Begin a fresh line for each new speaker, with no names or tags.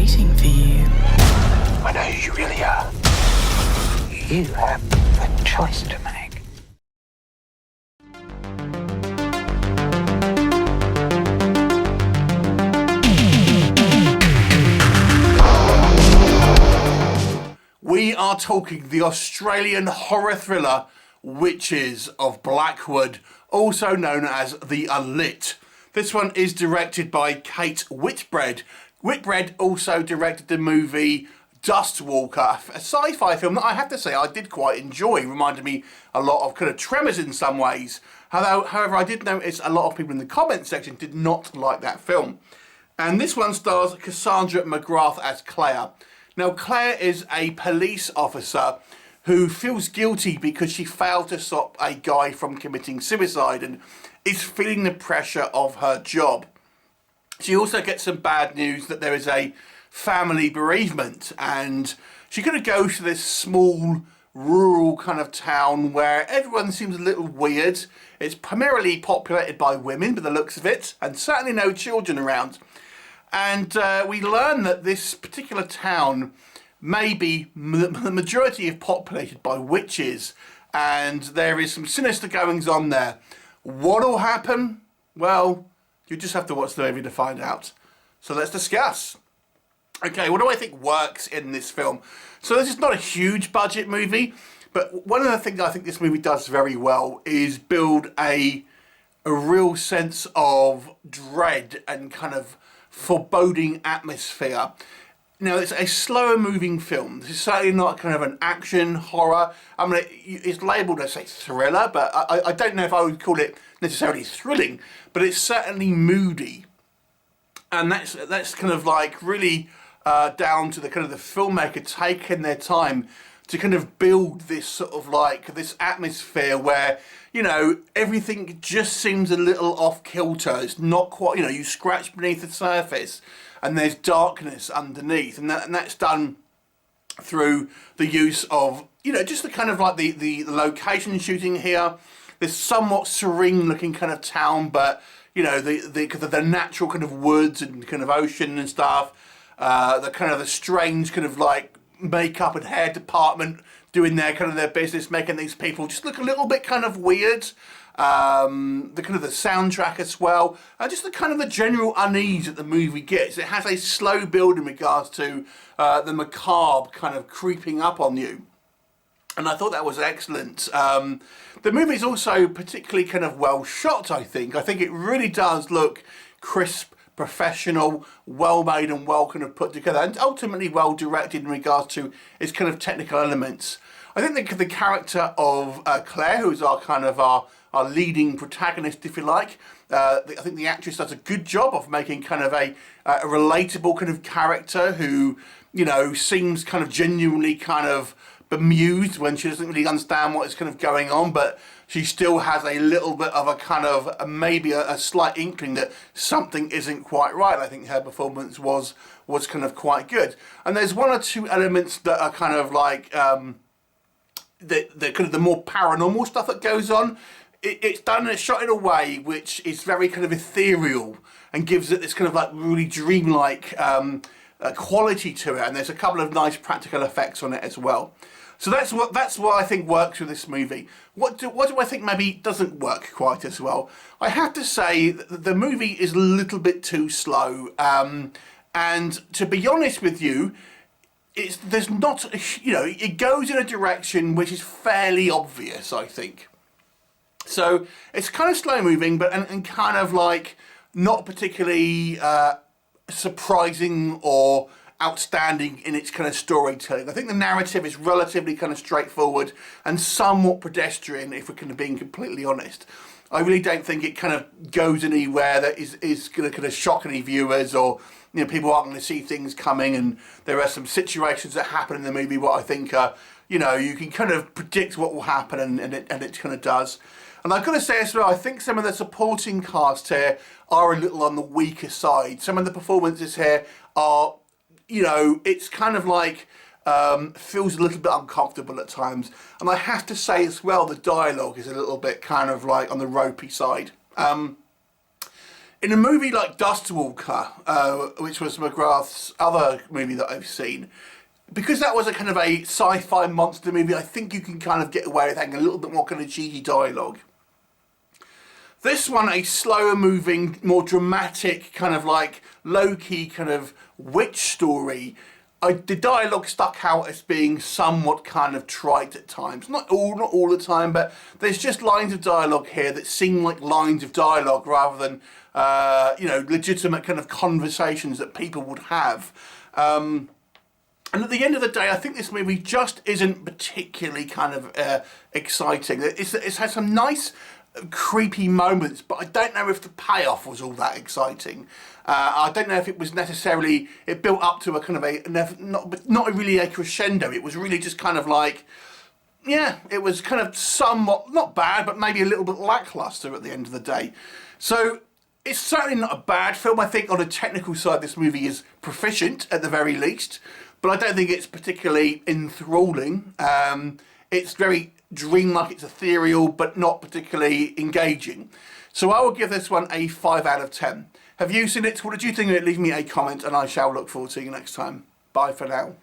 waiting for you.
I know who you really are. You have a choice to make.
We are talking the Australian horror thriller Witches of Blackwood, also known as the UNLIT. This one is directed by Kate Whitbread. Whitbread also directed the movie Dustwalker, a sci-fi film that I have to say I did quite enjoy. Reminded me a lot of kind of Tremors in some ways. However, I did notice a lot of people in the comments section did not like that film. And this one stars Cassandra Magrath as Claire. Now, Claire is a police officer who feels guilty because she failed to stop a guy from committing suicide and is feeling the pressure of her job. She also gets some bad news that there is a family bereavement, and she kind of goes to this small rural kind of town where everyone seems a little weird. It's primarily populated by women by the looks of it, and certainly no children around. And we learn that this particular town may be the majority of populated by witches, and there is some sinister goings on there. What'll happen? Well, you just have to watch the movie to find out. So let's discuss. Okay, what do I think works in this film? So this is not a huge budget movie, but one of the things I think this movie does very well is build a real sense of dread and kind of foreboding atmosphere. Now, it's a slower moving film. This is certainly not kind of an action horror. I mean, it's labelled as a thriller, but I don't know if I would call it necessarily thrilling, but it's certainly moody. And that's kind of like really down to the kind of the filmmaker taking their time to kind of build this sort of like this atmosphere where, you know, everything just seems a little off kilter. It's not quite, you know, you scratch beneath the surface and there's darkness underneath, and that's done through the use of, you know, just the kind of like the location shooting here. This somewhat serene looking kind of town, but you know, the natural kind of woods and kind of ocean and stuff. The kind of the strange kind of like makeup and hair department doing their business, making these people just look a little bit kind of weird. The kind of the soundtrack as well, just the kind of the general unease that the movie gets. It has a slow build in regards to the macabre kind of creeping up on you, and I thought that was excellent. The movie is also particularly kind of well shot. I think it really does look crisp, professional, well made and well kind of put together, and ultimately well directed in regards to its kind of technical elements. I think the character of Claire, who is our kind of our leading protagonist, if you like, I think the actress does a good job of making kind of a relatable kind of character who, you know, seems kind of genuinely kind of bemused when she doesn't really understand what is kind of going on, but she still has a little bit of a kind of maybe a slight inkling that something isn't quite right. I think her performance was kind of quite good, and there's one or two elements that are kind of like the kind of the more paranormal stuff that goes on. It's done and it's shot in a way which is very kind of ethereal and gives it this kind of like really dreamlike quality to it, and there's a couple of nice practical effects on it as well. So that's what I think works with this movie. What do I think maybe doesn't work quite as well? I have to say that the movie is a little bit too slow, and to be honest with you, there's not, you know, it goes in a direction which is fairly obvious, I think. So it's kind of slow moving, but and kind of like not particularly surprising or outstanding in its kind of storytelling. I think the narrative is relatively kind of straightforward and somewhat pedestrian, if we're kind of being completely honest. I really don't think it kind of goes anywhere that is going to kind of shock any viewers, or, you know, people aren't going to see things coming, and there are some situations that happen in the movie what I think are, you know, you can kind of predict what will happen, and it kind of does. And I've got to say as well, I think some of the supporting cast here are a little on the weaker side. Some of the performances here are, you know, it's kind of like feels a little bit uncomfortable at times. And I have to say as well, the dialogue is a little bit kind of like on the ropey side. In a movie like Dustwalker, which was Magrath's other movie that I've seen, because that was a kind of a sci-fi monster movie, I think you can kind of get away with having a little bit more kind of cheesy dialogue. This one, a slower moving, more dramatic, kind of like low-key kind of witch story. The dialogue stuck out as being somewhat kind of trite at times. Not all the time, but there's just lines of dialogue here that seem like lines of dialogue rather than, legitimate kind of conversations that people would have. And at the end of the day, I think this movie just isn't particularly kind of exciting. It has some nice, creepy moments, but I don't know if the payoff was all that exciting. I don't know if it was necessarily, it built up to a kind of not really a crescendo. It was really just kind of like, yeah, it was kind of somewhat, not bad, but maybe a little bit lackluster at the end of the day. So it's certainly not a bad film. I think on a technical side, this movie is proficient at the very least, but I don't think it's particularly enthralling. It's very dreamlike, it's ethereal, but not particularly engaging. So I will give this one a 5 out of 10. Have you seen it? What did you think of it? Leave me a comment and I shall look forward to you next time. Bye for now.